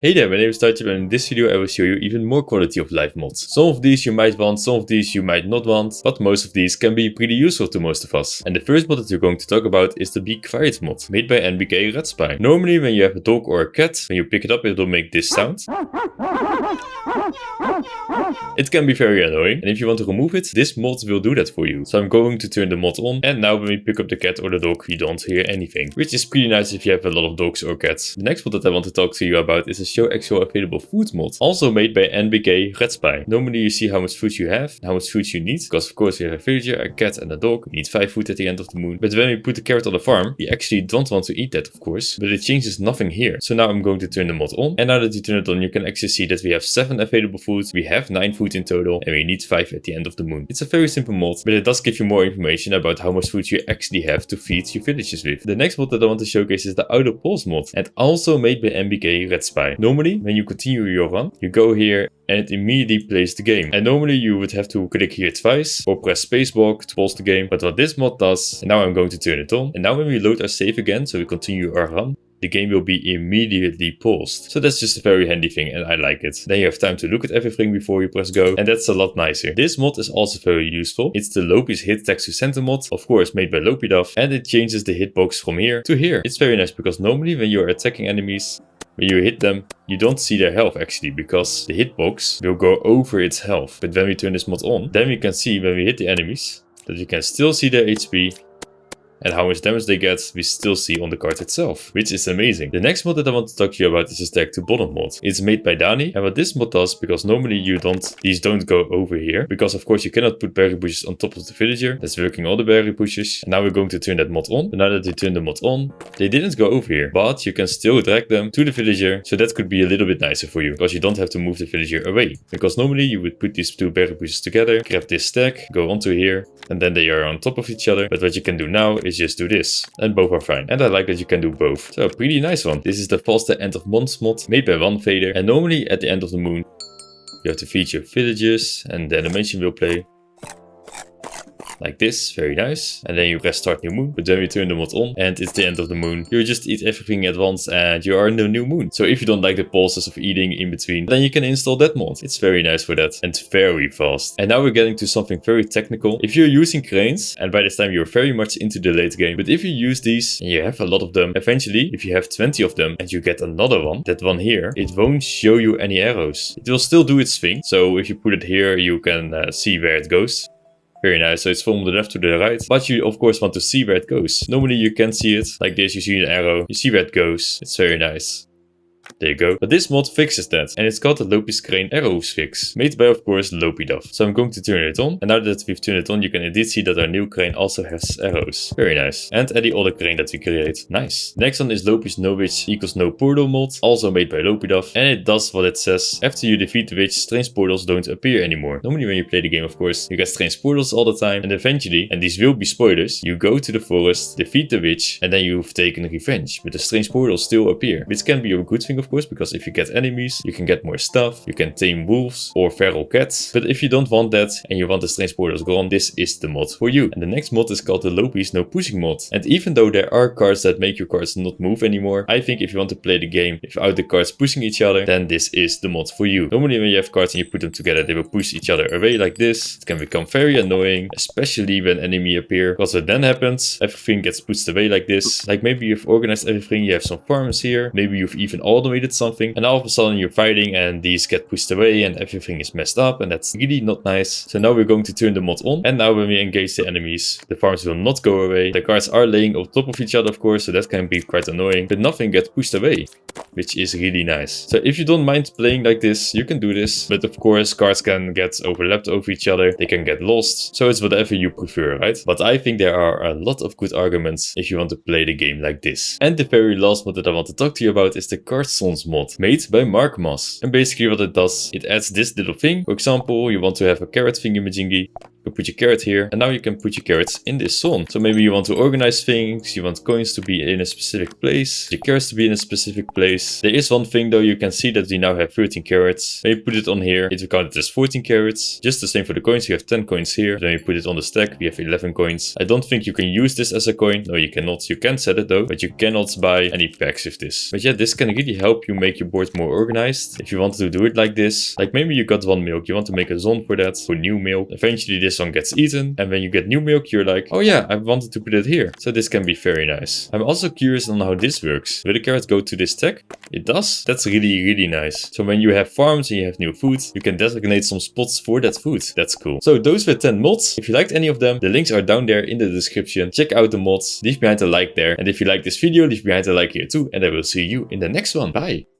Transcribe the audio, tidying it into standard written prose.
Hey there, my name is Starchip and in this video I will show you even more quality of life mods. Some of these you might want, some of these you might not want, but most of these can be pretty useful to most of us. And the first mod that we're going to talk about is the Be Quiet mod, made by NBK Red Spy. Normally when you have a dog or a cat, when you pick it up it will make this sound. It can be very annoying, and if you want to remove it, this mod will do that for you. So I'm going to turn the mod on, and now when we pick up the cat or the dog, we don't hear anything. Which is pretty nice if you have a lot of dogs or cats. The next mod that I want to talk to you about is a Show Actual Available Food mod, also made by NBK Red Spy. Normally you see how much food you have, how much food you need, because of course you have a villager, a cat and a dog. You need 5 food at the end of the moon. But when we put the carrot on the farm, we actually don't want to eat that of course, but it changes nothing here. So now I'm going to turn the mod on, and now that you turn it on you can actually see that we have 7 available foods, we have 9 food in total, and we need 5 at the end of the moon. It's a very simple mod, but it does give you more information about how much food you actually have to feed your villages with. The next mod that I want to showcase is the Auto Pulse mod, and also made by NBK Red Spy. Normally, when you continue your run, you go here and it immediately plays the game. And normally you would have to click here twice or press spacebar to pause the game. But what this mod does, and now I'm going to turn it on, and now when we load our save again, so we continue our run, the game will be immediately paused. So that's just a very handy thing and I like it. Then you have time to look at everything before you press go, and that's a lot nicer. This mod is also very useful. It's the Lopi's Hit Text to Center mod, of course made by Lopiduff, and it changes the hitbox from here to here. It's very nice because normally when you're attacking enemies, when you hit them, you don't see their health actually, because the hitbox will go over its health. But when we turn this mod on, then we can see when we hit the enemies, that we can still see their HP, and how much damage they get, we still see on the card itself, which is amazing. The next mod that I want to talk to you about is a Stack to Bottom mod. It's made by Dani, and what this mod does, because normally these don't go over here, because of course you cannot put berry bushes on top of the villager, that's working all the berry bushes. And now we're going to turn that mod on, but now that you turn the mod on, they didn't go over here, but you can still drag them to the villager, so that could be a little bit nicer for you, because you don't have to move the villager away. Because normally you would put these 2 berry bushes together, grab this stack, go onto here, and then they are on top of each other. But what you can do now is just do this, and both are fine. And I like that you can do both. So a pretty nice one. This is the faster end of month mod, made by One Fader, and normally at the end of the moon you have to feed your villagers, and the animation will play like this, very nice. And then you press start new moon, but then we turn the mod on and it's the end of the moon. You just eat everything at once and you are in the new moon. So if you don't like the pauses of eating in between, then you can install that mod. It's very nice for that and very fast. And now we're getting to something very technical. If you're using cranes, and by this time you're very much into the late game, but if you use these and you have a lot of them, eventually if you have 20 of them and you get another one, that one here, it won't show you any arrows. It will still do its thing. So if you put it here, you can see where it goes. Very nice, so it's from the left to the right, but you of course want to see where it goes. Normally you can see it, like this, you see an arrow, you see where it goes, it's very nice. There you go. But this mod fixes that, and it's called the Lopi's Crane Arrows Fix, made by of course Lopiduff. So I'm going to turn it on, and now that we've turned it on, you can indeed see that our new crane also has arrows. Very nice. And any other crane that we create. Nice. Next one is Lopi's No Witch equals No Portal mod, also made by Lopiduff, and it does what it says. After you defeat the witch, strange portals don't appear anymore. Normally when you play the game, of course, you get strange portals all the time, and eventually, and these will be spoilers, you go to the forest, defeat the witch, and then you've taken revenge, but the strange portals still appear, which can be a good thing of course, because if you get enemies, you can get more stuff, you can tame wolves or feral cats. But if you don't want that and you want the strange portals gone, this is the mod for you. And the next mod is called the Lopi's No Pushing mod. And even though there are cards that make your cards not move anymore, I think if you want to play the game without the cards pushing each other, then this is the mod for you. Normally when you have cards and you put them together, they will push each other away like this. It can become very annoying, especially when enemy appear, because what then happens, everything gets pushed away like this. Like maybe you've organized everything, you have some farms here, maybe you've even automated something, and all of a sudden you're fighting and these get pushed away and everything is messed up, and that's really not nice. So now we're going to turn the mod on, and now when we engage the enemies, the farms will not go away. The cards are laying on top of each other of course, so that can be quite annoying, but nothing gets pushed away, which is really nice. So if you don't mind playing like this, you can do this, but of course cards can get overlapped over each other, they can get lost, so it's whatever you prefer, right? But I think there are a lot of good arguments if you want to play the game like this. And the very last mod that I want to talk to you about is the Cardston mod, made by Mark Moss. And basically what it does, it adds this little thing. For example, you want to have a carrot thingamajiggy, You can put your carrot here, and now you can put your carrots in this zone. So maybe you want to organize things, you want coins to be in a specific place, your carrots to be in a specific place. There is one thing though, you can see that we now have 13 carrots. When you put it on here, it will count it as 14 carrots. Just the same for the coins, you have 10 coins here. Then you put it on the stack, we have 11 coins. I don't think you can use this as a coin. No, you cannot. You can set it though, but you cannot buy any packs with this. But yeah, this can really help you make your board more organized. If you want to do it like this, like maybe you got one milk, you want to make a zone for that, for new milk. Eventually this one gets eaten, and when you get new milk, you're like, oh yeah, I wanted to put it here. So this can be very nice. I'm also curious on how this works. Will the carrot go to this stack? It does. That's really nice. So when you have farms and you have new food, you can designate some spots for that food. That's cool. So those were 10 mods. If you liked any of them, the links are down there in the description. Check out the mods. Leave behind a like there. And if you like this video, leave behind a like here too. And I will see you in the next one. Bye.